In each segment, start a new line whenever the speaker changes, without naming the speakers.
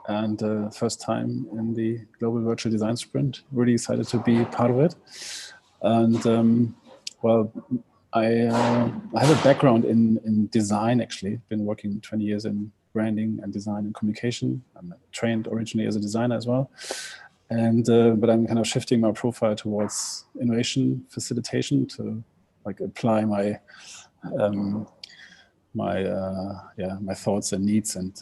and first time in the Global Virtual Design Sprint. Really excited to be part of it. And well, I have a background in design, actually. Been working 20 years in branding and design and communication. I'm trained originally as a designer as well. And but I'm kind of shifting my profile towards innovation facilitation to like apply my my thoughts and needs and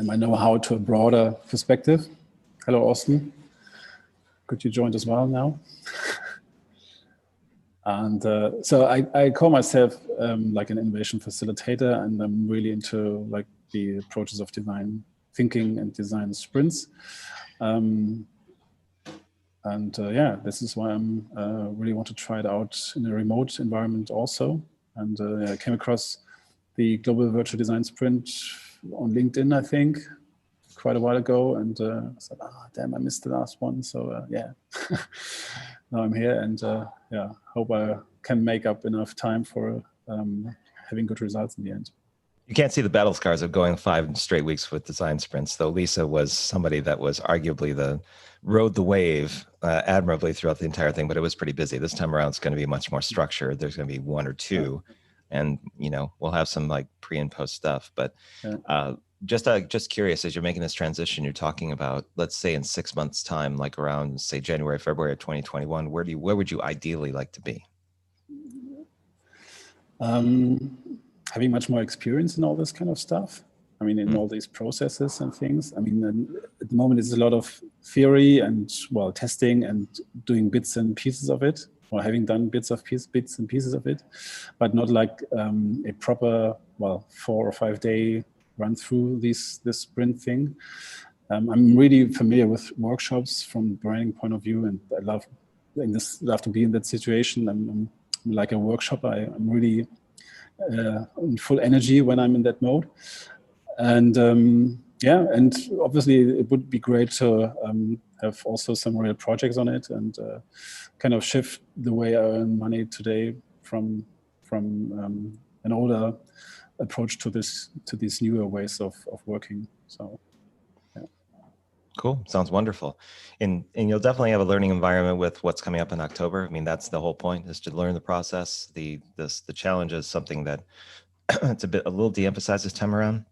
my know-how to a broader perspective. Hello, Austin. Could you join as well now? And so I call myself like an innovation facilitator, and I'm really into like the approaches of design thinking and design sprints. Yeah, this is why I'm really want to try it out in a remote environment also. And I came across the Global Virtual Design Sprint on LinkedIn, I think, quite a while ago, and I said, damn, I missed the last one. So yeah, now I'm here, and yeah, hope I can make up enough time for having good results in the end.
You can't see the battle scars of going 5 straight weeks with design sprints, though Lisa was somebody that was arguably rode the wave admirably throughout the entire thing, but it was pretty busy. This time around, it's going to be much more structured. There's going to be 1 or 2, and we'll have some like pre and post stuff. But just curious, as you're making this transition, you're talking about, let's say in 6 months' time, like around say January, February of 2021, where would you ideally like to be?
Having much more experience in all this kind of stuff. I mean, in all these processes and things. I mean, at the moment, it's a lot of theory and, well, testing and doing bits and pieces of it, or having done bits and pieces of it, but not like a proper, well, 4 or 5 day run through this sprint thing. I'm really familiar with workshops from branding point of view, and I love to be in that situation. I'm like a workshopper. I'm really in full energy when I'm in that mode. And yeah, and obviously it would be great to have also some real projects on it, and kind of shift the way I earn money today from an older approach to these newer ways of working. So yeah.
Cool. Sounds wonderful. And you'll definitely have a learning environment with what's coming up in October. I mean, that's the whole point, is to learn the process. The challenge is something that it's a little de-emphasized this time around,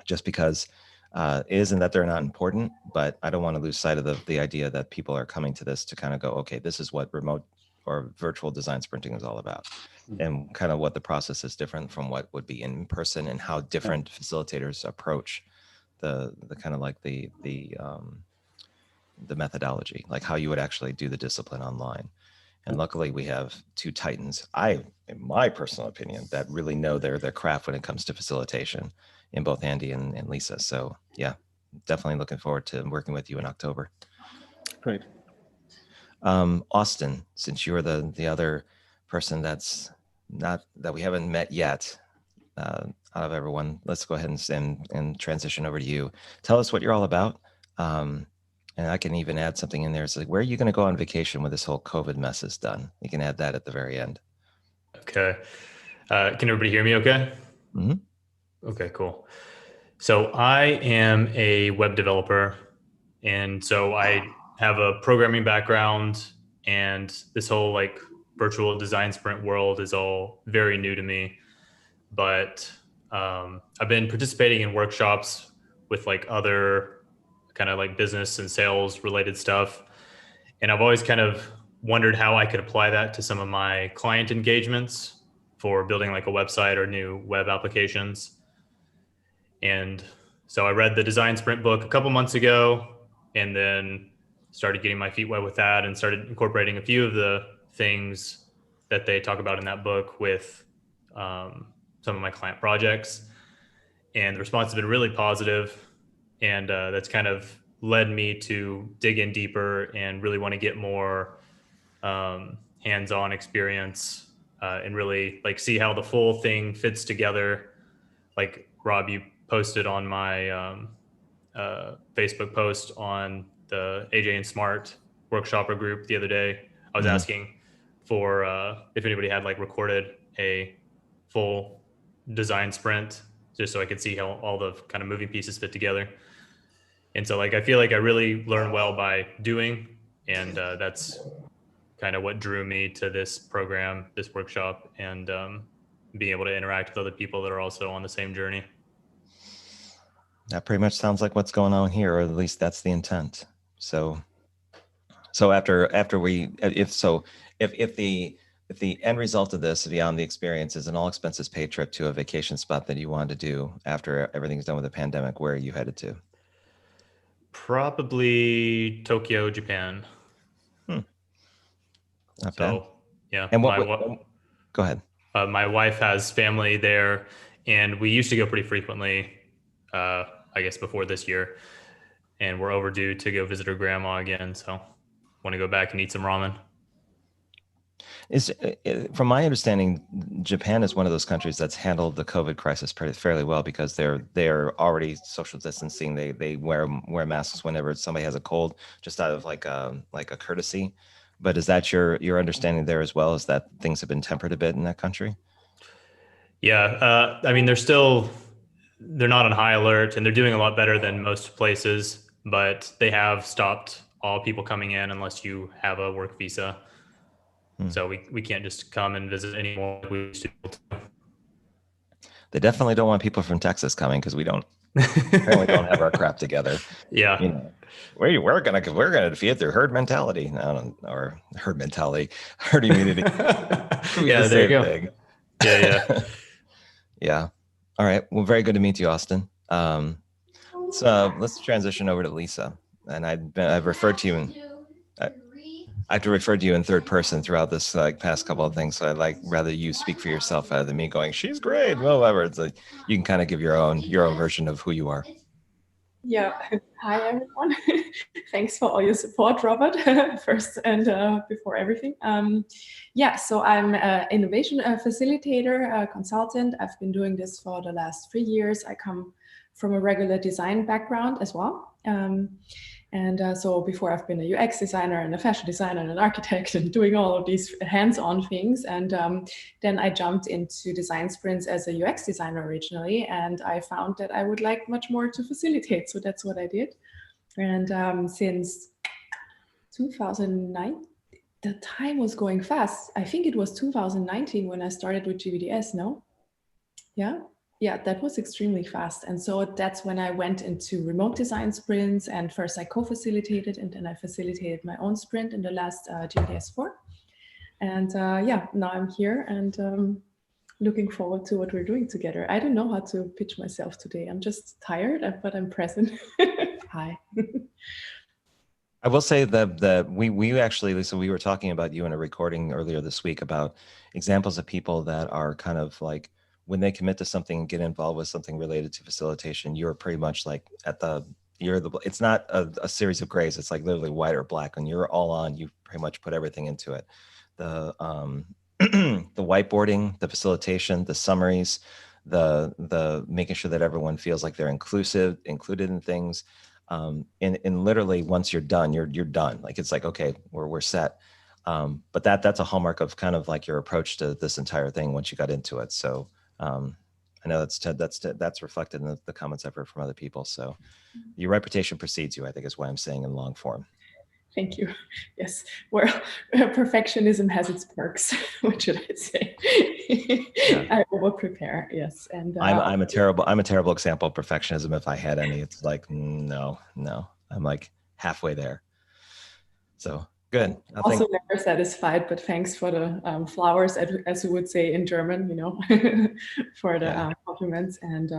just because it isn't that they're not important, but I don't want to lose sight of the idea that people are coming to this to kind of go, okay, this is what remote or virtual design sprinting is all about, and kind of what the process is different from what would be in person, and how different facilitators approach the kind of like the methodology, like how you would actually do the discipline online. And luckily we have 2 titans, in my personal opinion, that really know their craft when it comes to facilitation, in both Andy and Lisa. So yeah, definitely looking forward to working with you in October.
Great.
Austin, since you're the other person that we haven't met yet, out of everyone, let's go ahead and transition over to you. Tell us what you're all about. And I can even add something in there. It's like, where are you going to go on vacation when this whole COVID mess is done? You can add that at the very end.
Okay. Can everybody hear me okay?
Mm-hmm.
Okay, cool. So I am a web developer, and so I have a programming background, and this whole like virtual design sprint world is all very new to me. But I've been participating in workshops with like other kind of like business and sales related stuff. And I've always kind of wondered how I could apply that to some of my client engagements for building like a website or new web applications. And so I read the Design Sprint book a couple months ago, and then started getting my feet wet with that, and started incorporating a few of the things that they talk about in that book with some of my client projects. And the response has been really positive. And that's kind of led me to dig in deeper and really want to get more hands-on experience and really like see how the full thing fits together. Like Rob, you posted on my Facebook post on the AJ and Smart workshopper group the other day. I was asking for if anybody had like recorded a full design sprint just so I could see how all the kind of moving pieces fit together. And so like, I feel like I really learn well by doing, and that's kind of what drew me to this program, this workshop, and being able to interact with other people that are also on the same journey.
That pretty much sounds like what's going on here, or at least that's the intent. So after we, if the end result of this beyond the experience is an all expenses paid trip to a vacation spot that you wanted to do after everything's done with the pandemic, where are you headed to?
Probably Tokyo, Japan.
Not
So
bad.
yeah.
And go ahead.
My wife has family there, and we used to go pretty frequently, I guess before this year, and we're overdue to go visit her grandma again. So want to go back and eat some ramen.
From my understanding, Japan is one of those countries that's handled the COVID crisis fairly well, because they're already social distancing. They wear masks whenever somebody has a cold, just out of like a courtesy. But is that your understanding there as well? Is that things have been tempered a bit in that country?
Yeah, I mean, they're not on high alert, and they're doing a lot better than most places, but they have stopped all people coming in unless you have a work visa. So we can't just come and visit anymore like we used to.
They definitely don't want people from Texas coming, because we apparently don't have our crap together.
Yeah.
You know, we're gonna defeat their herd mentality, or herd immunity.
Yeah, there you go.
Thing.
Yeah.
Yeah. All right. Well, very good to meet you, Austin. So let's transition over to Lisa. And I've referred to you I have to refer to you in third person throughout this past couple of things. So I'd rather you speak for yourself rather than me going, "She's great." Well, whatever. It's like you can kind of give your own version of who you are.
Yeah. Hi, everyone. Thanks for all your support, Robert, first and before everything. So I'm an innovation facilitator, consultant. I've been doing this for the last 3 years. I come from a regular design background as well. So before, I've been a UX designer and a fashion designer and an architect and doing all of these hands-on things. And then I jumped into design sprints as a UX designer originally. And I found that I would like much more to facilitate. So that's what I did. And since 2009, the time was going fast. I think it was 2019 when I started with GVDS, no? Yeah, that was extremely fast. And so that's when I went into remote design sprints, and first I co-facilitated, and then I facilitated my own sprint in the last GVDS 4. And now I'm here and looking forward to what we're doing together. I don't know how to pitch myself today. I'm just tired, but I'm present. Hi.
I will say that we actually, Lisa, we were talking about you in a recording earlier this week about examples of people that are kind of like, when they commit to something and get involved with something related to facilitation, you're pretty much like it's not a series of grays. It's like literally white or black. When you're all on, you pretty much put everything into it. The the whiteboarding, the facilitation, the summaries, the making sure that everyone feels like they're included in things. And literally once you're done, you're done. Like, it's like, okay, we're set. But that's a hallmark of kind of like your approach to this entire thing once you got into it. So I know that's reflected in the comments I've heard from other people. So your reputation precedes you, I think, is what I'm saying in long form.
Thank you. Yes. Well, perfectionism has its perks. What should I say? Yeah. I over prepare. Yes. And
I'm a terrible example of perfectionism. If I had any, it's like, no, I'm like halfway there. So good.
Also never satisfied, but thanks for the flowers, as we would say in German, for the compliments. And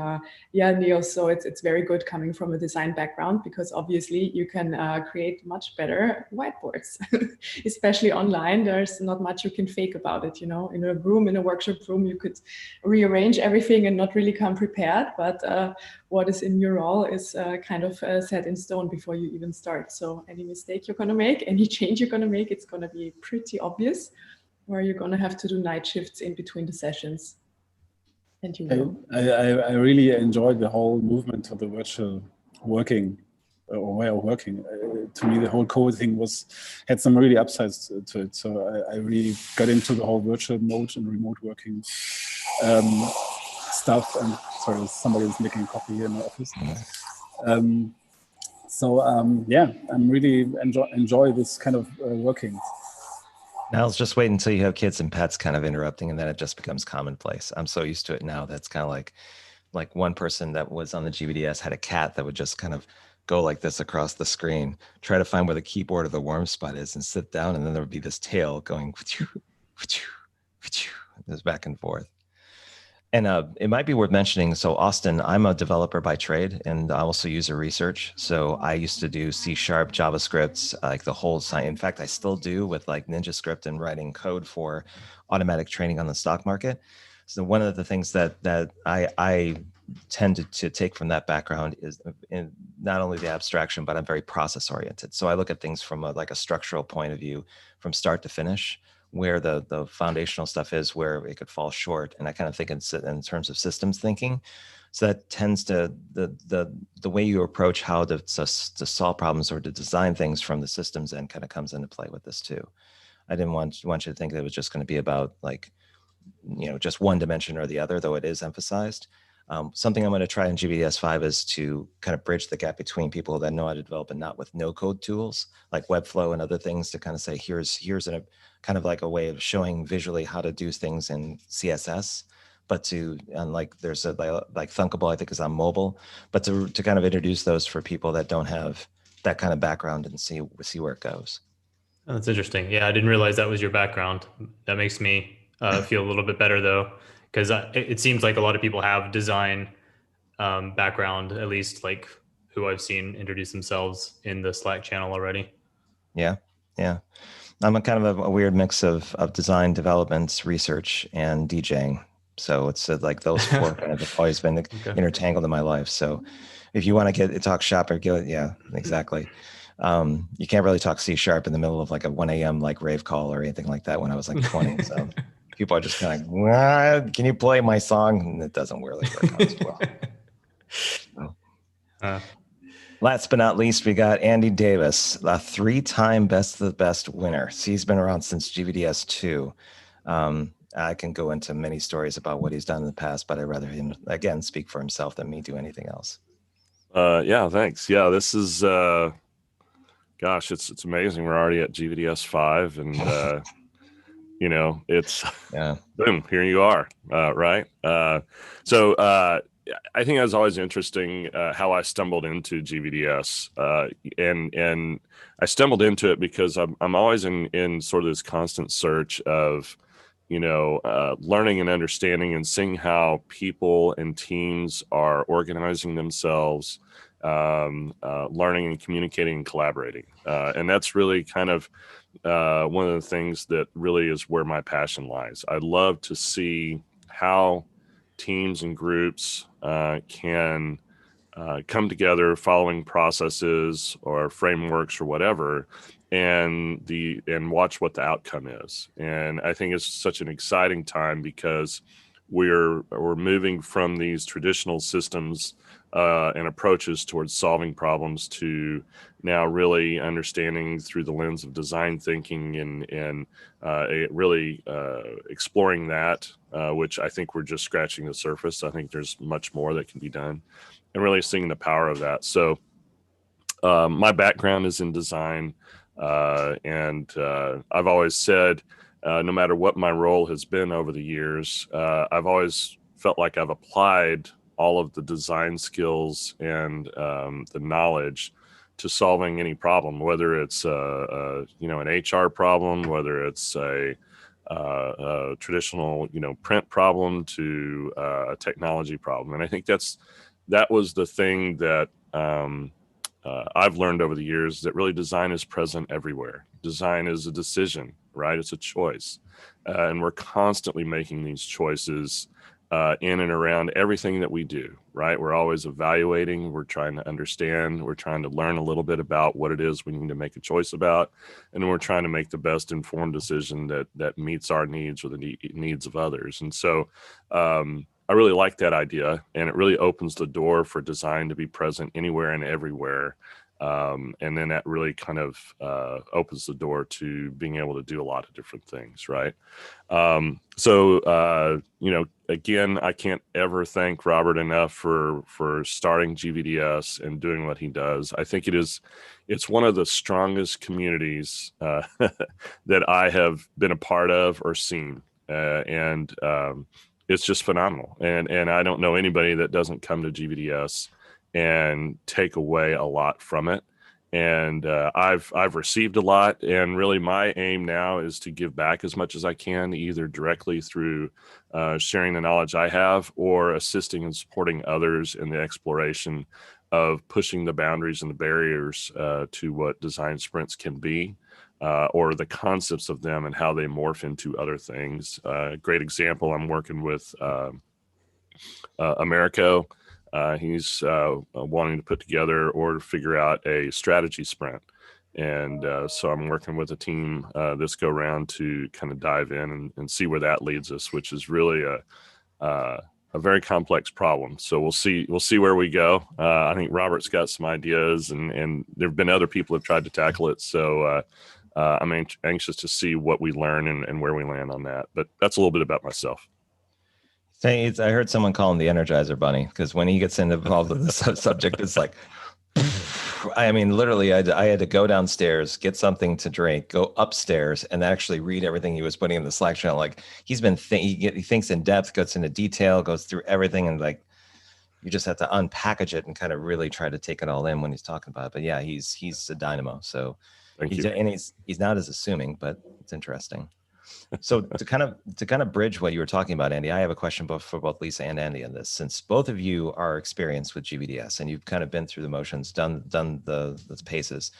Neil, so it's very good coming from a design background, because obviously you can create much better whiteboards, especially online. There's not much you can fake about it. In a workshop room, you could rearrange everything and not really come prepared, but what is in your role is kind of set in stone before you even start. So any mistake you're going to make, any change you're going to make, it's going to be pretty obvious, or you're going to have to do night shifts in between the sessions. And you will.
I really enjoyed the whole movement of the virtual working or way of working. To me, the whole COVID thing had some really upsides to it. So I really got into the whole virtual mode and remote working stuff. And sorry, somebody's making coffee here in my office. Yeah, I'm really enjoy this kind of working.
Now let's just wait until you have kids and pets kind of interrupting, and then it just becomes commonplace. I'm so used to it now. That's kind of like one person that was on the GVDS had a cat that would just kind of go like this across the screen, try to find where the keyboard or the warm spot is, and sit down, and then there would be this tail going this back and forth. And it might be worth mentioning. So Austin, I'm a developer by trade, and I also user research. So I used to do C#, JavaScript, like the whole site. In fact, I still do with like NinjaScript and writing code for automatic trading on the stock market. So one of the things that I tended to take from that background is in not only the abstraction, but I'm very process oriented. So I look at things from like a structural point of view from start to finish, where the foundational stuff is, where it could fall short. And I kind of think in terms of systems thinking. So that tends to, the way you approach how to solve problems or to design things from the systems end kind of comes into play with this too. I didn't want you to think that it was just going to be about like, just one dimension or the other, though it is emphasized. Something I'm going to try in GVDS 5 is to kind of bridge the gap between people that know how to develop and not with no code tools like Webflow and other things, to kind of say, here's a kind of like a way of showing visually how to do things in CSS, but like there's like Thunkable, I think, is on mobile, but to kind of introduce those for people that don't have that kind of background and see where it goes.
Oh, that's interesting. Yeah, I didn't realize that was your background. That makes me feel a little bit better, though, because it seems like a lot of people have design background, at least like who I've seen introduce themselves in the Slack channel already.
Yeah. I'm a kind of a weird mix of design, development, research, and DJing. So it's like those four kind of have always been intertangled in my life. So if you want to talk shop or yeah, exactly. You can't really talk C# in the middle of like a 1 a.m. like rave call or anything like that when I was like 20. So people are just kind of like, can you play my song? And it doesn't really work out as well. Last but not least, we got Andy Davis, a 3-time Best of the Best winner. So he's been around since GVDS 2. I can go into many stories about what he's done in the past, but I'd rather him, again, speak for himself than me do anything else.
Yeah, thanks. Yeah, this is, gosh, it's amazing. We're already at GVDS 5, and, it's, boom, here you are, right? So I think that's always interesting how I stumbled into GVDS, and I stumbled into it because I'm always in sort of this constant search of, learning and understanding and seeing how people and teams are organizing themselves, learning and communicating and collaborating. And that's really kind of one of the things that really is where my passion lies. I love to see how teams and groups can come together following processes or frameworks or whatever, and watch what the outcome is. And I think it's such an exciting time because we're moving from these traditional systems and approaches towards solving problems to now really understanding through the lens of design thinking and really exploring that, which I think we're just scratching the surface. I think there's much more that can be done, and really seeing the power of that. So my background is in design, and I've always said, no matter what my role has been over the years, I've always felt like I've applied all of the design skills and the knowledge to solving any problem, whether it's an HR problem, whether it's a traditional print problem to a technology problem. And I think that was the thing that I've learned over the years, that really design is present everywhere. Design is a decision, right? It's a choice. And we're constantly making these choices in and around everything that we do, right? We're always evaluating, we're trying to understand, we're trying to learn a little bit about what it is we need to make a choice about, and we're trying to make the best informed decision that meets our needs or the needs of others. And so I really like that idea, and it really opens the door for design to be present anywhere and everywhere. And then that really kind of opens the door to being able to do a lot of different things, right? Again, I can't ever thank Robert enough for starting GVDS and doing what he does. I think it's one of the strongest communities that I have been a part of or seen, and it's just phenomenal. And I don't know anybody that doesn't come to GVDS and take away a lot from it. And I've received a lot, and really my aim now is to give back as much as I can, either directly through sharing the knowledge I have or assisting and supporting others in the exploration of pushing the boundaries and the barriers to what design sprints can be, or the concepts of them and how they morph into other things. Great example, I'm working with Americo. He's wanting to put together or figure out a strategy sprint. And so I'm working with a team this go round to kind of dive in and see where that leads us, which is really a very complex problem. So we'll see where we go. I think Robert's got some ideas, and there've been other people who have tried to tackle it. So I'm anxious to see what we learn and where we land on that. But that's a little bit about myself.
I heard someone call him the Energizer Bunny, because when he gets involved with this subject, it's like, I mean, literally, I had to go downstairs, get something to drink, go upstairs, and actually read everything he was putting in the Slack channel. Like, he's been he thinks in depth, goes into detail, goes through everything, and like, you just have to unpackage it and kind of really try to take it all in when he's talking about it. But yeah, he's a dynamo. So he's not as assuming, but it's interesting. So to kind of bridge what you were talking about, Andy, I have a question for both Lisa and Andy on this. Since both of you are experienced with GVDS and you've kind of been through the motions, done the paces,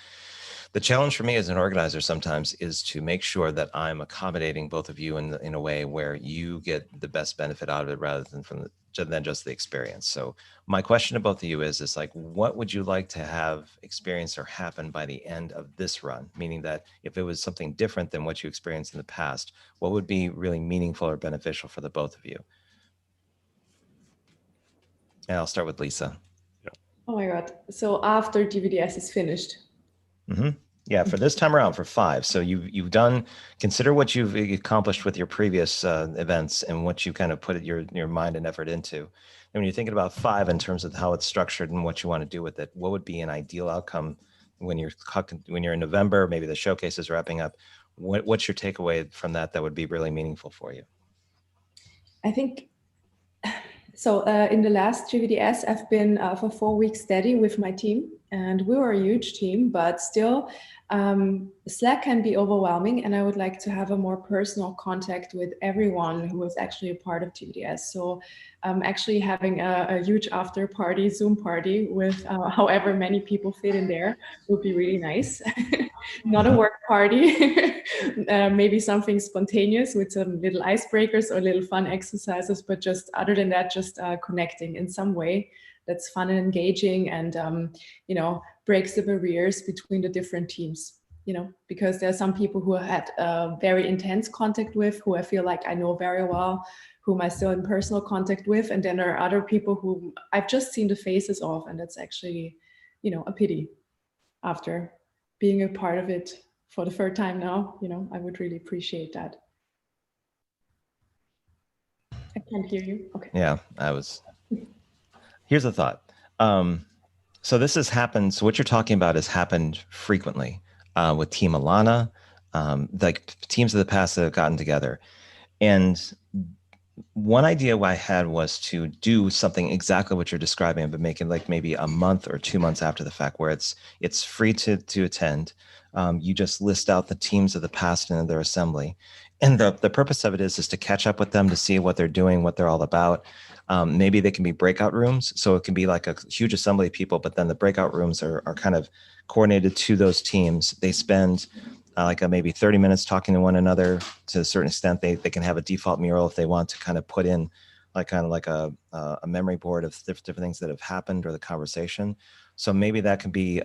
the challenge for me as an organizer sometimes is to make sure that I'm accommodating both of you in a way where you get the best benefit out of it rather than just the experience. So my question to both of you is like, what would you like to have experience or happen by the end of this run? Meaning that if it was something different than what you experienced in the past, what would be really meaningful or beneficial for the both of you? And I'll start with Lisa.
Yeah. Oh my God. So after GVDS is finished.
Mm-hmm. Yeah, for this time around, for 5. So you've done, consider what you've accomplished with your previous events and what you kind of put your mind and effort into. And when you're thinking about 5 in terms of how it's structured and what you want to do with it, what would be an ideal outcome when you're in November, maybe the showcase is wrapping up? What's your takeaway from that would be really meaningful for you?
I think, so in the last GVDS, I've been for 4 weeks steady with my team, and we were a huge team, but still Slack can be overwhelming, and I would like to have a more personal contact with everyone who is actually a part of GVDS. So actually having a huge after party, Zoom party with however many people fit in there would be really nice. Not a work party, maybe something spontaneous with some little icebreakers or little fun exercises, but just other than that, just connecting in some way that's fun and engaging and, breaks the barriers between the different teams, because there are some people who I had very intense contact with, who I feel like I know very well, whom I still in personal contact with. And then there are other people who I've just seen the faces of, and that's actually, a pity after being a part of it for the third time now. I would really appreciate that. I can't hear you. Okay.
Yeah, here's a thought. So this has happened. So what you're talking about has happened frequently with Team Alana, like teams of the past that have gotten together. And one idea I had was to do something exactly what you're describing, but make it like maybe a month or 2 months after the fact, where it's free to attend. You just list out the teams of the past and their assembly. And the purpose of it is to catch up with them, to see what they're doing, what they're all about. Maybe they can be breakout rooms. So it can be like a huge assembly of people, but then the breakout rooms are kind of coordinated to those teams. They spend maybe 30 minutes talking to one another to a certain extent. They can have a default mural if they want to kind of put in a memory board of different things that have happened or the conversation. So maybe that could be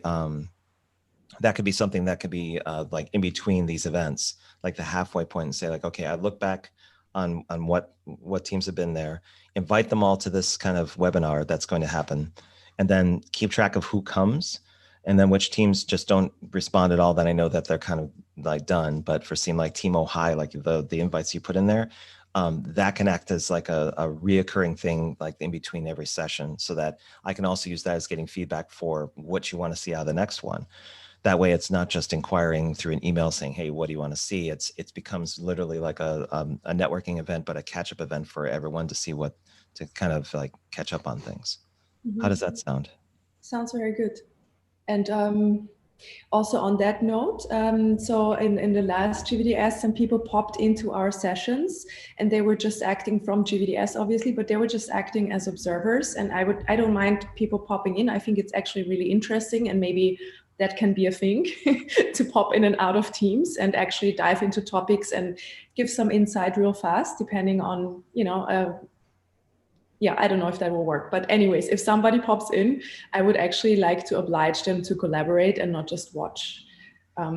something that could be like in between these events, like the halfway point, and say like, okay, I look back on what teams have been there, invite them all to this kind of webinar that's going to happen, and then keep track of who comes and then which teams just don't respond at all, then I know that they're kind of like done. But for seem like Team Ohio, like the invites you put in there, that can act as like a reoccurring thing, like in between every session, so that I can also use that as getting feedback for what you want to see out of the next one. That way it's not just inquiring through an email saying, hey, what do you want to see? It becomes literally like a networking event, but a catch-up event for everyone to see what, to kind of like catch up on things.
Mm-hmm.
How does that sound?
Sounds very good. And also on that note, so in the last GVDS, some people popped into our sessions and they were just acting from GVDS, obviously, but they were just acting as observers. And I don't mind people popping in. I think it's actually really interesting, and maybe that can be a thing to pop in and out of teams and actually dive into topics and give some insight real fast, depending on, yeah, I don't know if that will work. But anyways, if somebody pops in, I would actually like to oblige them to collaborate and not just watch.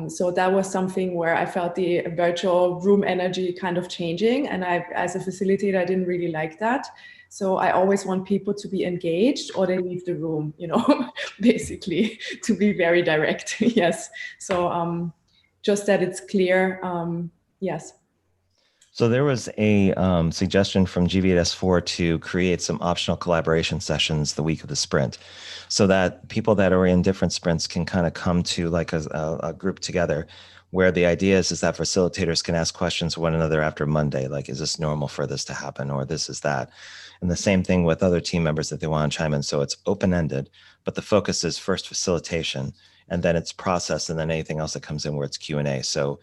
So that was something where I felt the virtual room energy kind of changing. And as a facilitator, I didn't really like that. So I always want people to be engaged or they leave the room, basically, to be very direct. Yes. So just that it's clear. Yes.
So there was a suggestion from GVDS 4 to create some optional collaboration sessions the week of the sprint, so that people that are in different sprints can kind of come to like a group together, where the idea is that facilitators can ask questions of one another after Monday, like, is this normal for this to happen, or this is that? And the same thing with other team members that they want to chime in. So it's open-ended, but the focus is first facilitation, and then it's process, and then anything else that comes in where it's Q&A. So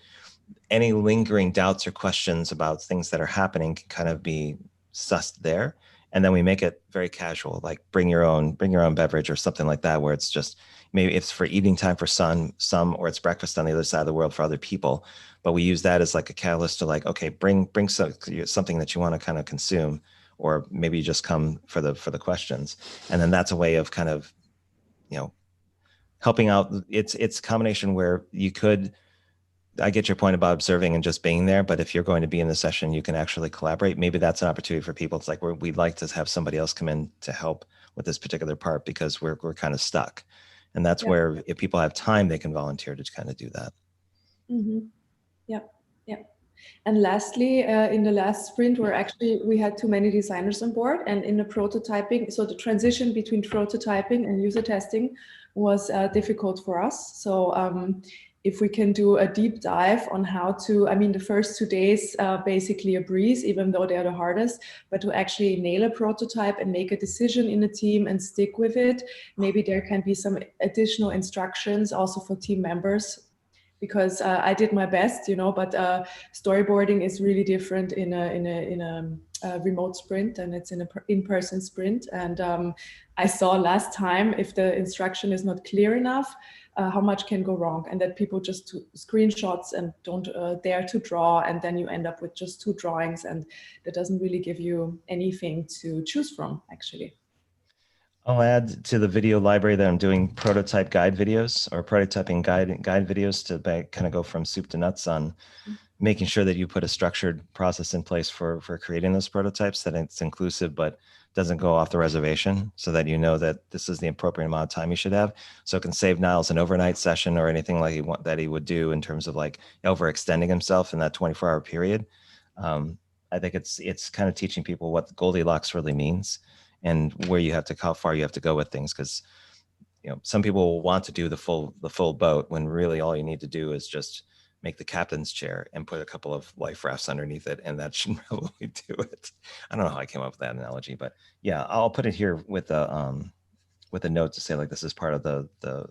any lingering doubts or questions about things that are happening can kind of be sussed there. And then we make it very casual, like bring your own beverage or something like that, where it's just, maybe it's for eating time for some, or it's breakfast on the other side of the world for other people. But we use that as like a catalyst to like, okay, bring something that you want to kind of consume, or maybe you just come for the questions. And then that's a way of kind of, helping out. It's a combination where you could, I get your point about observing and just being there, but if you're going to be in the session, you can actually collaborate. Maybe that's an opportunity for people. It's like we'd like to have somebody else come in to help with this particular part because we're kind of stuck. And that's where if people have time, they can volunteer to kind of do that.
Mm-hmm. Yeah. And lastly, in the last sprint, we had too many designers on board, and in the prototyping, so the transition between prototyping and user testing was difficult for us. So if we can do a deep dive on how to, the first 2 days, basically a breeze, even though they're the hardest, but to actually nail a prototype and make a decision in a team and stick with it. Maybe there can be some additional instructions also for team members, because I did my best, but storyboarding is really different in a remote sprint, and it's in an in-person sprint. And I saw last time, if the instruction is not clear enough, how much can go wrong, and that people just do screenshots and don't dare to draw, and then you end up with just 2 drawings, and that doesn't really give you anything to choose from, actually.
I'll add to the video library that I'm doing prototype guide videos, or prototyping guide videos, to kind of go from soup to nuts on making sure that you put a structured process in place for creating those prototypes, that it's inclusive but doesn't go off the reservation, so that you know that this is the appropriate amount of time you should have. So it can save Niles an overnight session or anything like that he would do in terms of like overextending himself in that 24-hour period. I think it's kind of teaching people what Goldilocks really means, and where you have to, how far you have to go with things. Because some people will want to do the full boat, when really all you need to do is just make the captain's chair and put a couple of life rafts underneath it, and that should probably do it. I don't know how I came up with that analogy, but yeah, I'll put it here with a note to say, like, this is part of the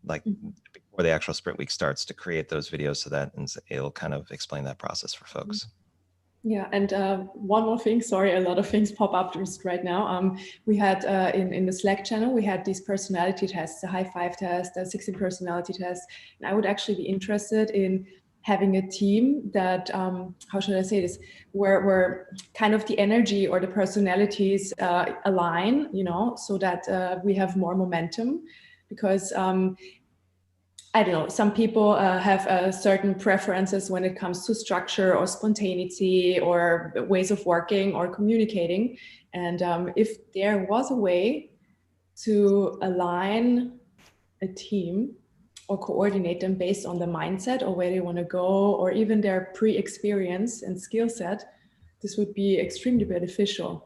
like before the actual sprint week starts, to create those videos, so that it'll kind of explain that process for folks.
Yeah, and one more thing, sorry, a lot of things pop up just right now. We had in the Slack channel, we had these personality tests, the high 5 test, the 16 personality test. And I would actually be interested in having a team that, how should I say this, where kind of the energy or the personalities align, so that we have more momentum. Because I don't know, some people have certain preferences when it comes to structure or spontaneity or ways of working or communicating. And if there was a way to align a team or coordinate them based on the mindset or where they want to go, or even their pre-experience and skill set, this would be extremely beneficial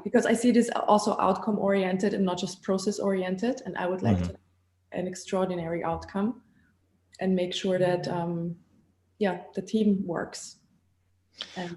because I see this also outcome oriented and not just process oriented. And I would like to have an extraordinary outcome and make sure that, the team works.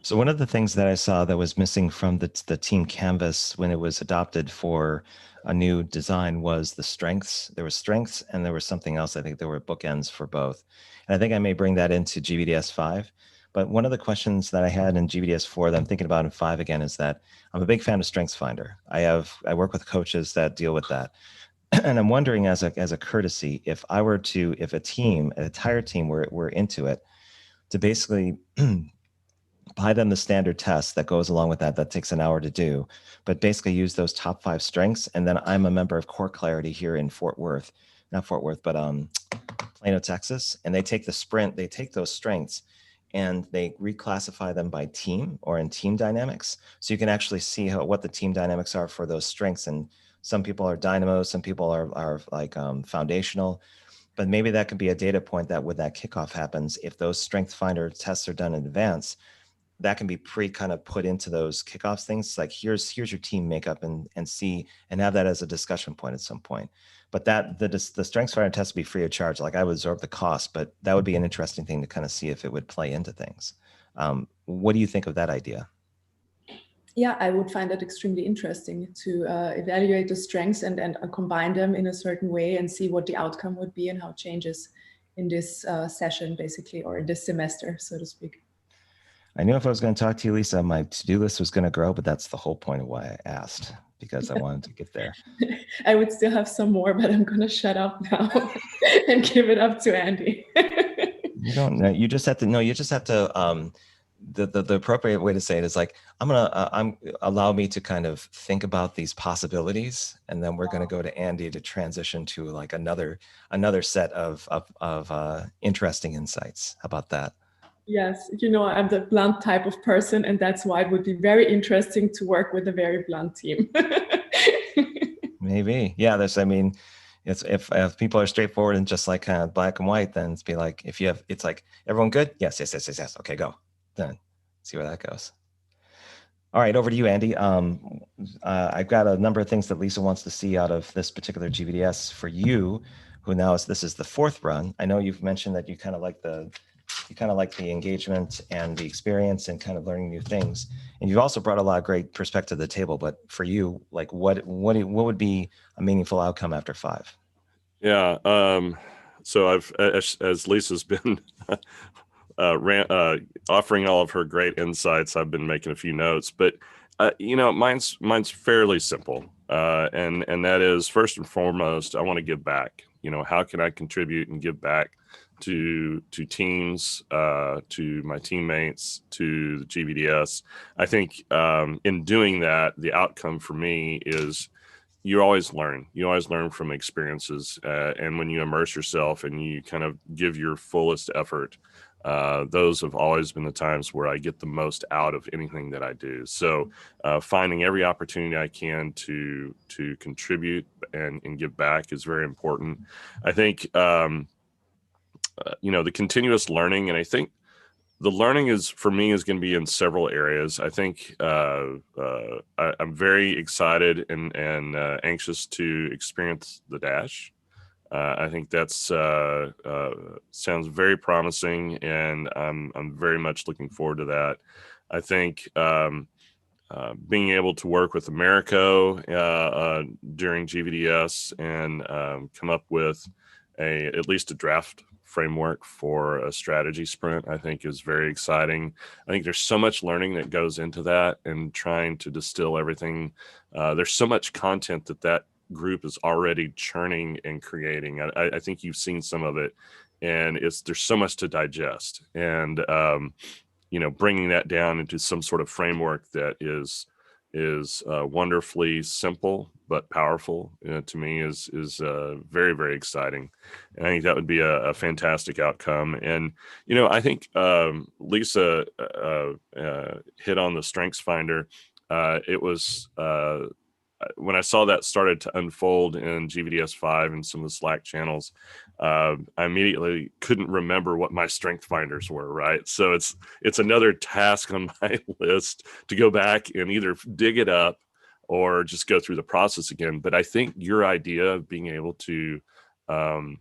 So one of the things that I saw that was missing from the team canvas when it was adopted for a new design was the strengths. There were strengths and there was something else. I think there were bookends for both. And I think I may bring that into GVDS 5. But one of the questions that I had in GVDS 4 that I'm thinking about in 5 again is that I'm a big fan of StrengthsFinder. I work with coaches that deal with that. And I'm wondering as a courtesy, if a team, an entire team were into it, to basically buy them the standard test that goes along with that takes an hour to do, but basically use those top 5 strengths. And then I'm a member of Core Clarity here in Plano, Texas. And they take they take those strengths and they reclassify them by team or in team dynamics. So you can actually see what the team dynamics are for those strengths. And some people are dynamos, some people are like foundational. But maybe that could be a data point that when that kickoff happens, if those strength finder tests are done in advance, that can be kind of put into those kickoffs things. Like here's your team makeup and have that as a discussion point at some point. But the strengths finder test would be free of charge. Like I would absorb the cost, but that would be an interesting thing to kind of see if it would play into things. What do you think of that idea?
Yeah, I would find that extremely interesting to evaluate the strengths and combine them in a certain way and see what the outcome would be and how it changes in this session, basically, or in this semester, so to speak.
I knew if I was going to talk to you, Lisa, my to-do list was going to grow, but that's the whole point of why I asked, because I wanted to get there.
I would still have some more, but I'm going to shut up now and give it up to Andy.
You don't know. You just have to know. You just have to. The appropriate way to say it is like, allow me to kind of think about these possibilities, and then we're going to go to Andy to transition to like another set of interesting insights. How about that?
Yes, I'm the blunt type of person, and that's why it would be very interesting to work with a very blunt team.
Maybe, yeah. If people are straightforward and just like kind of black and white, then it's like it's like everyone good? Yes. Okay, go. Then see where that goes. All right, over to you, Andy. I've got a number of things that Lisa wants to see out of this particular GVDS for you, who now this is the 4th run. I know you've mentioned that you kind of like the engagement and the experience and kind of learning new things. And you've also brought a lot of great perspective to the table. But for you, like what would be a meaningful outcome after 5?
Yeah. So I've, as Lisa's been offering all of her great insights, I've been making a few notes, but mine's fairly simple. And that is, first and foremost, I want to give back. How can I contribute and give back to teams, to my teammates, to the GVDS? I think in doing that, the outcome for me is you always learn. You always learn from experiences. And when you immerse yourself and you kind of give your fullest effort, those have always been the times where I get the most out of anything that I do. So finding every opportunity I can to contribute and give back is very important. I think the continuous learning, and I think the learning for me is going to be in several areas. I think I'm very excited and anxious to experience the Dash. I think that's sounds very promising, and I'm very much looking forward to that. I think being able to work with Americo during GVDS and come up with at least a draft framework for a strategy sprint, I think is very exciting. I think there's so much learning that goes into that and trying to distill everything. There's so much content that group is already churning and creating. I think you've seen some of it, and there's so much to digest, and bringing that down into some sort of framework that is wonderfully simple but powerful, to me is very, very exciting. And I think that would be a fantastic outcome. And I think Lisa hit on the Strengths Finder. It was when I saw that started to unfold in GVDS 5 and some of the Slack channels, I immediately couldn't remember what my strength finders were, right? So it's another task on my list to go back and either dig it up or just go through the process again. But I think your idea of being able to, the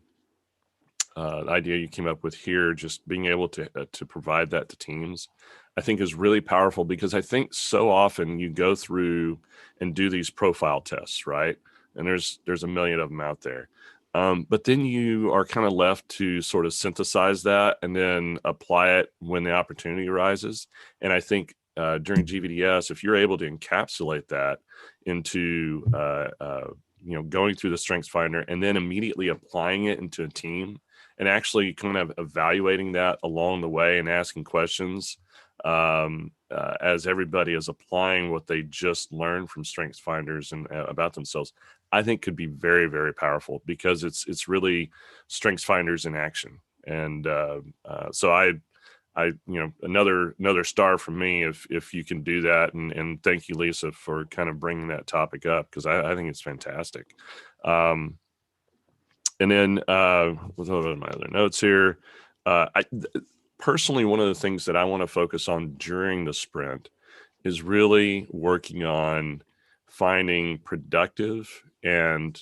idea you came up with here, just being able to provide that to teams, I think is really powerful, because I think so often you go through and do these profile tests, right? And there's a million of them out there. But then you are kind of left to sort of synthesize that and then apply it when the opportunity arises. And I think during GVDS, if you're able to encapsulate that into going through the Strengths Finder and then immediately applying it into a team and actually kind of evaluating that along the way and asking questions as everybody is applying what they just learned from Strengths Finders and about themselves, I think could be very, very powerful, because it's really Strengths Finders in action. And so I another star from me if you can do that, and thank you, Lisa, for kind of bringing that topic up, because I think it's fantastic. And then with my other notes here, personally, one of the things that I want to focus on during the sprint is really working on finding productive and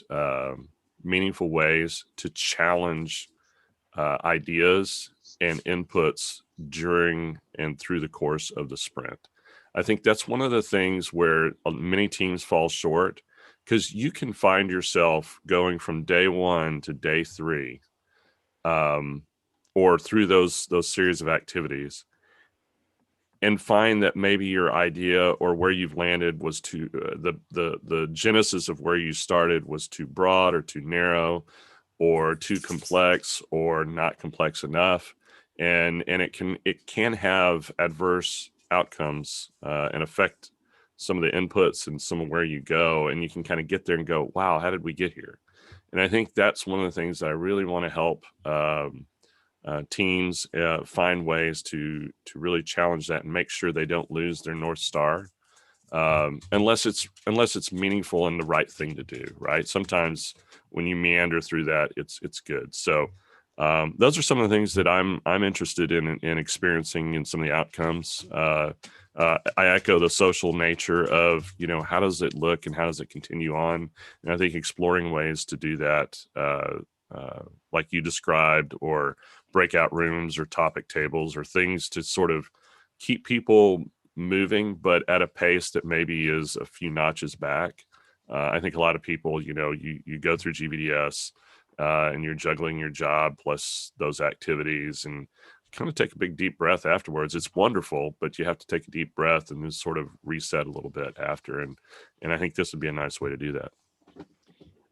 meaningful ways to challenge ideas and inputs during and through the course of the sprint. I think that's one of the things where many teams fall short, because you can find yourself going from day 1 to day 3 or through those series of activities, and find that maybe your idea or where you've landed was too the genesis of where you started was too broad or too narrow or too complex or not complex enough, and it can have adverse outcomes and affect some of the inputs and some of where you go, and you can kind of get there and go, wow, how did we get here? And I think that's one of the things that I really want to help teams find ways to really challenge that and make sure they don't lose their North Star, unless it's meaningful and the right thing to do, right? Sometimes when you meander through that, it's good. So those are some of the things that I'm interested in experiencing in some of the outcomes. I echo the social nature of, how does it look and how does it continue on? And I think exploring ways to do that, like you described, or breakout rooms or topic tables or things to sort of keep people moving, but at a pace that maybe is a few notches back. I think a lot of people, you go through GVDS and you're juggling your job plus those activities, and kind of take a big deep breath afterwards. It's wonderful, but you have to take a deep breath and then sort of reset a little bit after. And I think this would be a nice way to do that.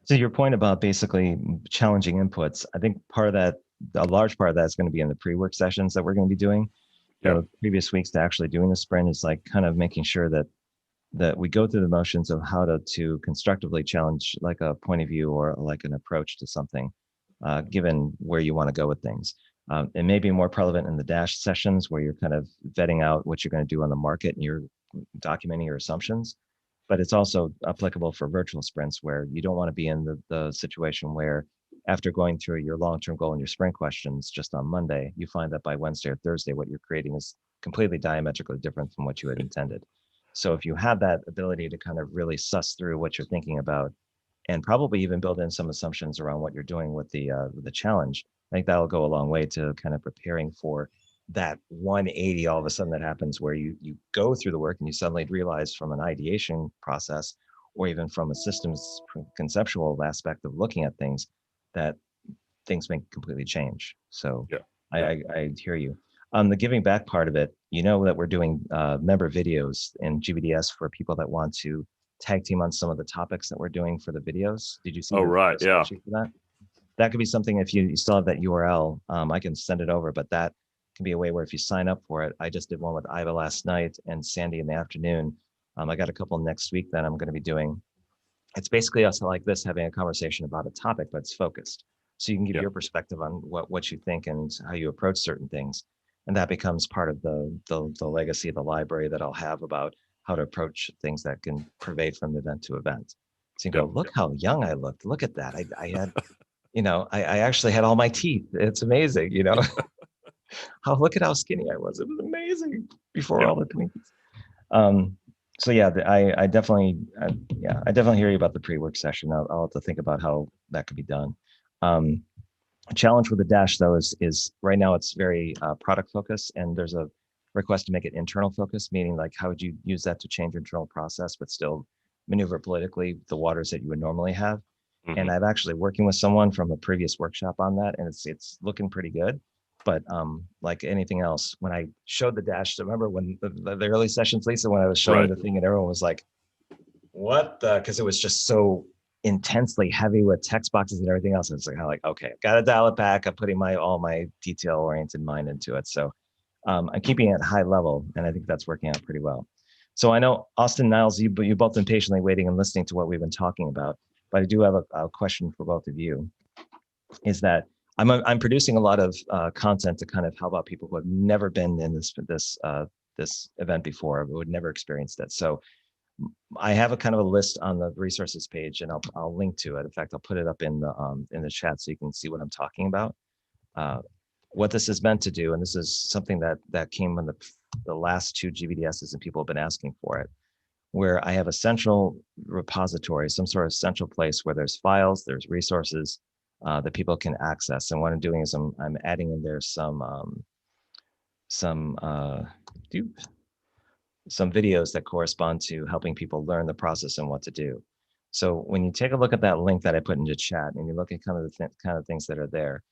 So your point about basically challenging inputs, I think a large part of that is going to be in the pre-work sessions that we're going to be doing. Previous weeks to actually doing the sprint is like kind of making sure that we go through the motions of how to constructively challenge like a point of view or like an approach to something, given where you want to go with things. It may be more prevalent in the dash sessions where you're kind of vetting out what you're going to do on the market and you're documenting your assumptions. But it's also applicable for virtual sprints where you don't want to be in the situation where after going through your long-term goal and your sprint questions just on Monday, you find that by Wednesday or Thursday, what you're creating is completely diametrically different from what you had intended. So if you have that ability to kind of really suss through what you're thinking about and probably even build in some assumptions around what you're doing with the challenge, I think that'll go a long way to kind of preparing for that 180 all of a sudden that happens where you go through the work and you suddenly realize from an ideation process or even from a systems conceptual aspect of looking at things that things may completely change. So I hear you. On the giving back part of it, that we're doing member videos in GVDS for people that want to tag team on some of the topics that we're doing for the videos. Did you see?
Oh, right. Yeah.
For that could be something, if you still have that URL, I can send it over, but that can be a way where if you sign up for it, I just did one with Iva last night and Sandy in the afternoon. I got a couple next week that I'm going to be doing. It's basically us like this, having a conversation about a topic, but it's focused. So you can give your perspective on what you think and how you approach certain things. And that becomes part of the legacy of the library that I'll have about how to approach things that can pervade from event to event. So you go, look how young I looked. Look at that. I had, I actually had all my teeth. It's amazing, look at how skinny I was. It was amazing before all the tweets. So yeah, I definitely hear you about the pre-work session. I'll have to think about how that could be done. A challenge with the Dash though is right now it's very product focused, and there's a request to make it internal focused, meaning like how would you use that to change your internal process, but still maneuver politically the waters that you would normally have. Mm-hmm. And I've actually working with someone from a previous workshop on that, and it's looking pretty good. But like anything else, when I showed the Dash, so remember when the early sessions, Lisa, when I was showing the thing and everyone was like, what the, because it was just so intensely heavy with text boxes and everything else. And it's like, okay, got to dial it back. I'm putting all my detail oriented mind into it. So I'm keeping it at high level, and I think that's working out pretty well. So I know Austin, Niles, you've both been patiently waiting and listening to what we've been talking about, but I do have a question for both of you, is that I'm producing a lot of content to kind of help out people who have never been in this event before, who had never experienced it. So I have a kind of a list on the resources page, and I'll link to it. In fact, I'll put it up in the chat so you can see what I'm talking about. What this is meant to do, and this is something that came in the last 2 GVDSs, and people have been asking for it, where I have a central repository, some sort of central place where there's files, there's resources that people can access. And what I'm doing is I'm adding in there some videos that correspond to helping people learn the process and what to do. So when you take a look at that link that I put into chat, and you look at kind of the kind of things that are there,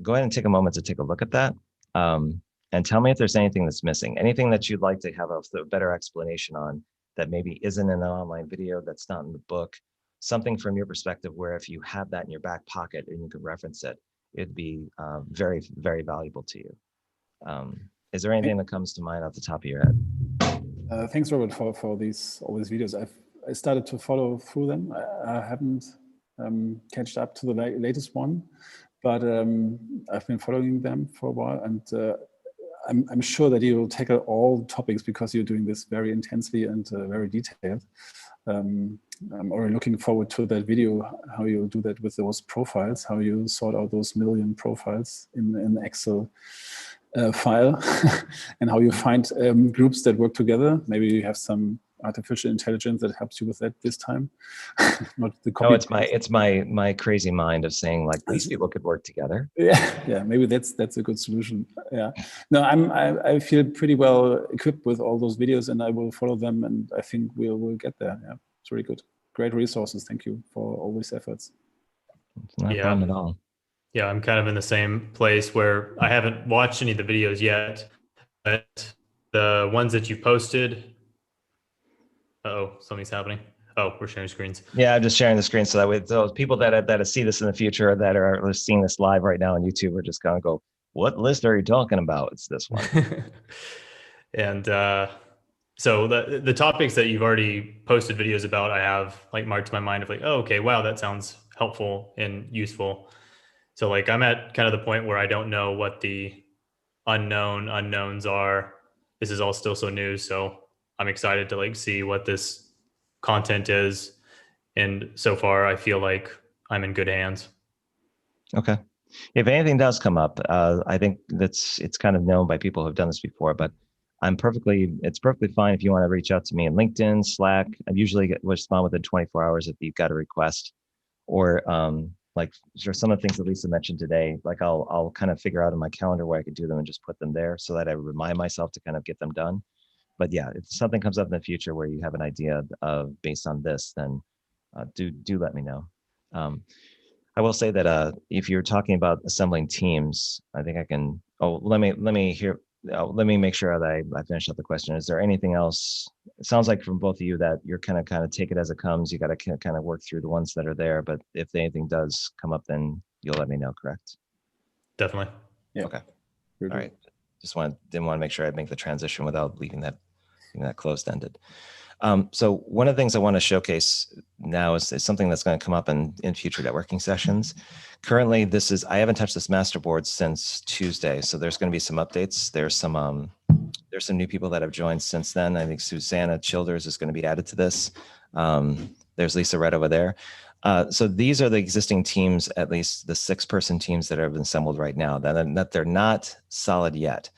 go ahead and take a moment to take a look at that, and tell me if there's anything that's missing, anything that you'd like to have a better explanation on that maybe isn't in an online video, that's not in the book, something from your perspective where if you have that in your back pocket and you could reference it, it'd be very, very valuable to you. Is there anything that comes to mind off the top of your head?
Thanks, Robert, for all these videos. I started to follow through them. I haven't catched up to the latest one, but I've been following them for a while, and I'm sure that you will tackle all topics because you're doing this very intensely and very detailed. I'm already looking forward to that video, how you do that with those profiles, how you sort out those million profiles in an Excel file, and how you find groups that work together. Maybe you have some artificial intelligence that helps you with that this time. Not the copy.
No, it's my crazy mind of saying like these people could work together.
Yeah, maybe that's a good solution. Yeah, no, I feel pretty well equipped with all those videos, and I will follow them, and I think we'll get there. Yeah, it's really good. Great resources. Thank you for all these efforts.
It's not a problem at all.
Yeah, I'm kind of in the same place where I haven't watched any of the videos yet, but the ones that you posted. Uh-oh, something's happening. Oh, we're sharing screens.
Yeah, I'm just sharing the screen so that way those people that see this in the future, that are seeing this live right now on YouTube, are just gonna go, "What list are you talking about?" It's this one.
And so the topics that you've already posted videos about, I have like marked to my mind of like, oh, okay, wow, that sounds helpful and useful. So like I'm at kind of the point where I don't know what the unknowns are. This is all still so new, so I'm excited to like see what this content is. And so far I feel like I'm in good hands.
Okay. If anything does come up, I think it's kind of known by people who have done this before, but it's perfectly fine if you want to reach out to me in LinkedIn, Slack. I usually respond within 24 hours if you've got a request, or like for some of the things that Lisa mentioned today, like I'll kind of figure out in my calendar where I could do them and just put them there so that I remind myself to kind of get them done. But yeah, if something comes up in the future where you have an idea of based on this, then do let me know. I will say that if you're talking about assembling teams, I think I can. Oh, let me make sure that I finish up the question. Is there anything else? It sounds like from both of you that you're kind of take it as it comes. You got to kind of work through the ones that are there. But if anything does come up, then you'll let me know. Correct?
Definitely.
Yeah.
Okay. All right. Didn't want to make sure I make the transition without leaving that closed-ended. So one of the things I want to showcase now is something that's going to come up in future networking sessions. Currently, I haven't touched this master board since Tuesday, so there's going to be some updates. There's some There's some new people that have joined since then. I think Susanna Childers is going to be added to this. There's Lisa right over there. So these are the existing teams, at least the 6-person teams that have been assembled right now, that they're not solid yet,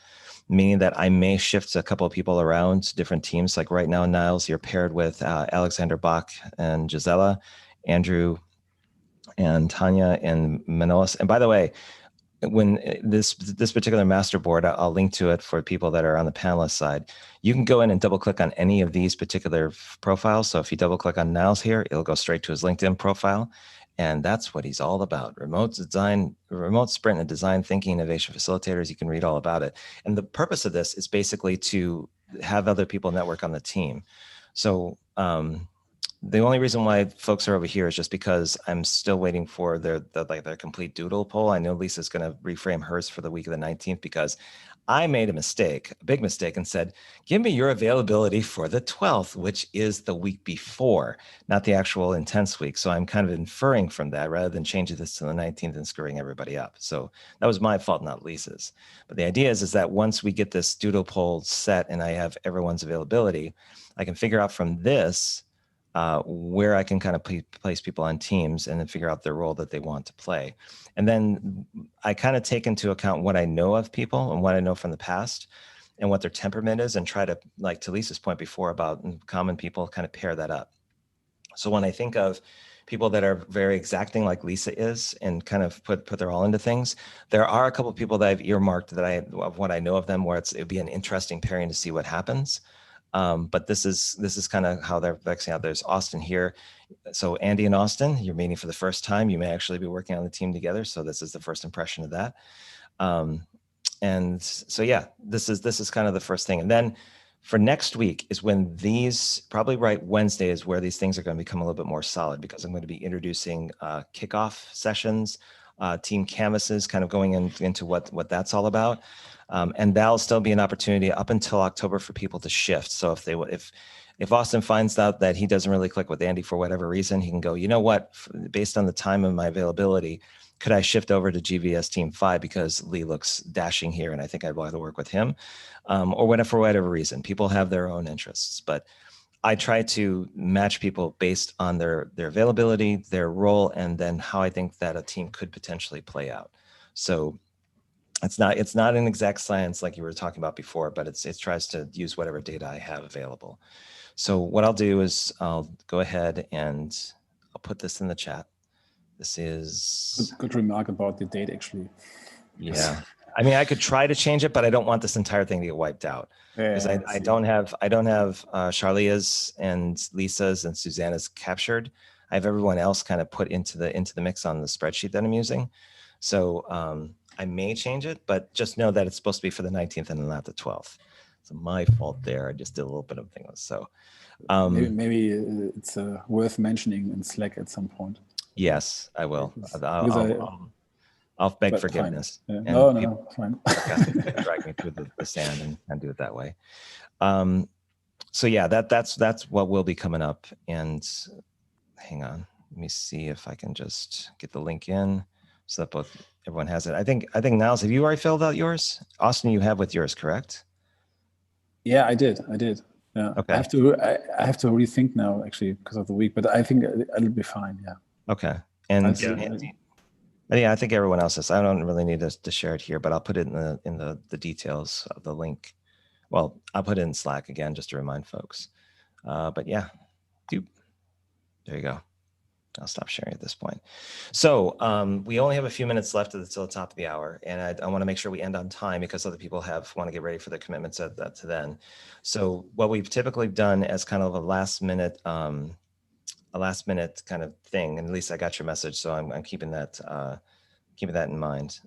meaning that I may shift a couple of people around to different teams. Like right now, Niles, you're paired with Alexander Bach and Gisela, Andrew and Tanya and Manolis. And by the way, when this particular master board, I'll link to it for people that are on the panelist side. You can go in and double click on any of these particular profiles. So if you double click on Niles here, it'll go straight to his LinkedIn profile. And that's what he's all about. Remote design, remote sprint and design thinking innovation facilitators. You can read all about it. And the purpose of this is basically to have other people network on the team. So the only reason why folks are over here is just because I'm still waiting for their complete doodle poll. I know Lisa's going to reframe hers for the week of the 19th because I made a mistake, a big mistake, and said, give me your availability for the 12th, which is the week before, not the actual intense week. So I'm kind of inferring from that rather than changing this to the 19th and screwing everybody up. So that was my fault, not Lisa's. But the idea is that once we get this doodle poll set and I have everyone's availability, I can figure out from this where I can kind of place people on teams and then figure out their role that they want to play. And then I kind of take into account what I know of people and what I know from the past and what their temperament is and try to, like to Lisa's point before about common people, kind of pair that up. So when I think of people that are very exacting like Lisa is and kind of put their all into things, there are a couple of people that I've earmarked that of what I know of them where it'd be an interesting pairing to see what happens. But this is kind of how they're vexing out. There's Austin here. So Andy and Austin, you're meeting for the first time. You may actually be working on the team together. So this is the first impression of that. And so, yeah, this is kind of the first thing. And then for next week is when these, probably right Wednesday is where these things are going to become a little bit more solid because I'm going to be introducing kickoff sessions, team canvases, kind of going into what that's all about. And that'll still be an opportunity up until October for people to shift. So if Austin finds out that he doesn't really click with Andy for whatever reason, he can go, you know what, based on the time of my availability, could I shift over to GVDS Team 5 because Lee looks dashing here and I think I'd rather work with him, or whatever, for whatever reason. People have their own interests, but I try to match people based on their availability, their role, and then how I think that a team could potentially play out. So it's not an exact science like you were talking about before, but it tries to use whatever data I have available. So what I'll do is I'll go ahead and I'll put this in the chat. This is
good remark about the date, actually.
Yeah, I mean, I could try to change it, but I don't want this entire thing to get wiped out because I don't have Charlia's and Lisa's and Susanna's captured. I have everyone else kind of put into the mix on the spreadsheet that I'm using. So I may change it, but just know that it's supposed to be for the 19th and not the 12th. So my fault there. I just did a little bit of things. So
maybe it's worth mentioning in Slack at some point.
Yes, I will. I'll beg forgiveness.
Yeah. No, fine.
Drag me through the sand and do it that way. So yeah, that's what will be coming up. And hang on, let me see if I can just get the link in so that everyone has it. I think Niles, have you already filled out yours? Austin, you have with yours, correct?
Yeah, I did. Yeah.
Okay.
I have to rethink now, actually, because of the week, but I think it'll be fine. Yeah.
Okay. And yeah, I think everyone else is. I don't really need to share it here, but I'll put it in the details of the link. Well, I'll put it in Slack again just to remind folks. But yeah, there you go. I'll stop sharing at this point. So we only have a few minutes left until the top of the hour, and I want to make sure we end on time because other people want to get ready for their commitments to then. So what we've typically done as kind of a last minute kind of thing, and at least I got your message, so I'm keeping that in mind.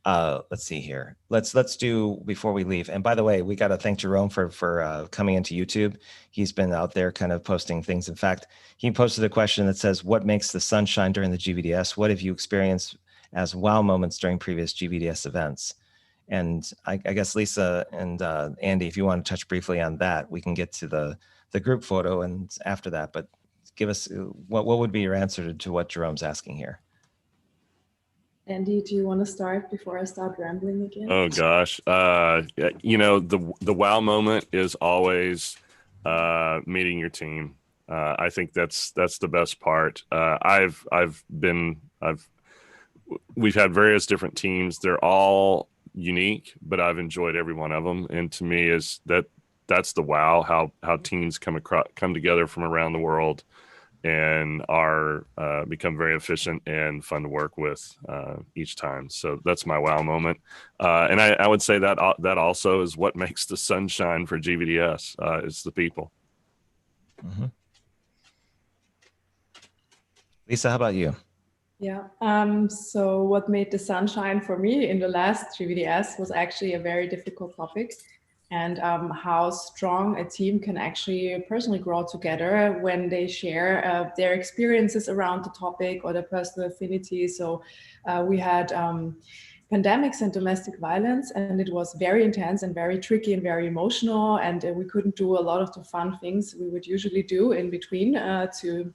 Let's see here. Let's do before we leave. And by the way, we got to thank Jerome for coming into YouTube. He's been out there kind of posting things. In fact, he posted a question that says, "What makes the sun shine during the GVDS? What have you experienced as wow moments during previous GVDS events?" And I guess Lisa and Andy, if you want to touch briefly on that, we can get to the group photo and after that. But give us what would be your answer to what Jerome's asking here?
Andy, do you want to start before I start rambling again?
Oh gosh, the wow moment is always meeting your team. I think that's the best part. We've had various different teams. They're all unique, but I've enjoyed every one of them. And to me, that's the wow, how teams come together from around the world and are become very efficient and fun to work with each time. So that's my wow moment. And I would say that also is what makes the sunshine for GVDS. Is the people.
Mm-hmm. Lisa, how about you?
Yeah. So what made the sunshine for me in the last GVDS was actually a very difficult topic, and how strong a team can actually personally grow together when they share their experiences around the topic or their personal affinity. So we had pandemics and domestic violence, and it was very intense and very tricky and very emotional, and we couldn't do a lot of the fun things we would usually do in between to,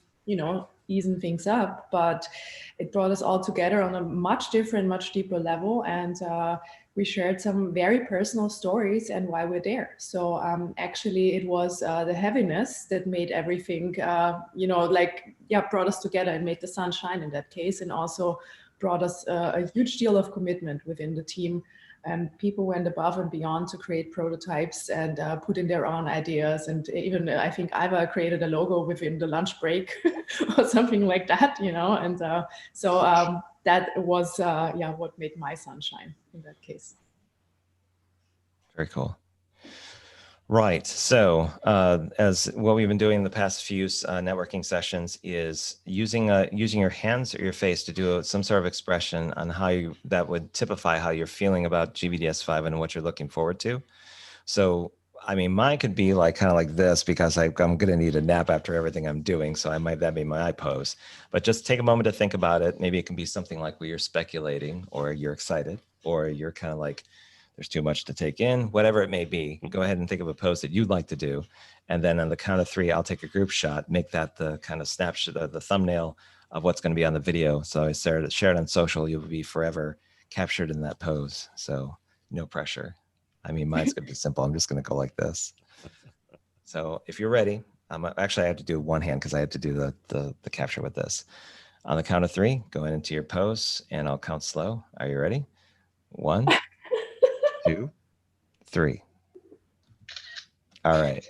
easen things up, but it brought us all together on a much different, much deeper level, and we shared some very personal stories and why we're there. So actually it was the heaviness that made everything, brought us together and made the sun shine in that case, and also brought us a huge deal of commitment within the team. And people went above and beyond to create prototypes and put in their own ideas. And even I think Iva created a logo within the lunch break or something like that, And so that was, what made my sunshine in that case.
Very cool. Right. So as what we've been doing in the past few networking sessions is using your hands or your face to do some sort of expression on how that would typify how you're feeling about GVDS 5 and what you're looking forward to. So, I mean, mine could be kind of like this because I'm going to need a nap after everything I'm doing. So that be my pose. But just take a moment to think about it. Maybe it can be something like where you're speculating or you're excited or you're kind of like, there's too much to take in, whatever it may be. Go ahead and think of a pose that you'd like to do. And then on the count of 3, I'll take a group shot, make that the kind of snapshot of the thumbnail of what's going to be on the video. So I share it on social. You'll be forever captured in that pose. So no pressure. I mean, mine's going to be simple. I'm just going to go like this. So if you're ready, actually I have to do one hand because I have to do the capture with this. On the count of 3, go into your pose and I'll count slow. Are you ready? 1, 2, 3. All right.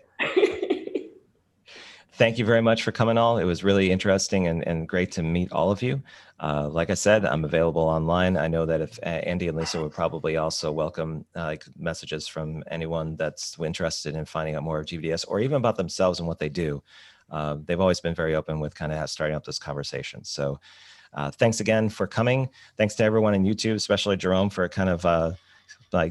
Thank you very much for coming all. It was really interesting and great to meet all of you. Like I said, I'm available online. I know that if Andy and Lisa would probably also welcome messages from anyone that's interested in finding out more of GVDS or even about themselves and what they do. They've always been very open with kind of starting up this conversation. So thanks again for coming. Thanks to everyone on YouTube, especially Jerome for kind of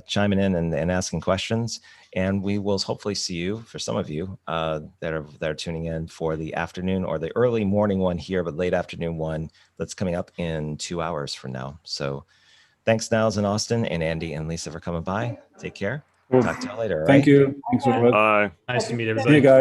chiming in and asking questions. And we will hopefully see you, for some of you that are tuning in for the afternoon or the early morning one here, but late afternoon one that's coming up in 2 hours from now. So thanks, Niles and Austin and Andy and Lisa for coming by. Take care. Talk to you later.
Thank you. Thanks, Robert.
Bye.
Nice to meet everybody.
See you guys.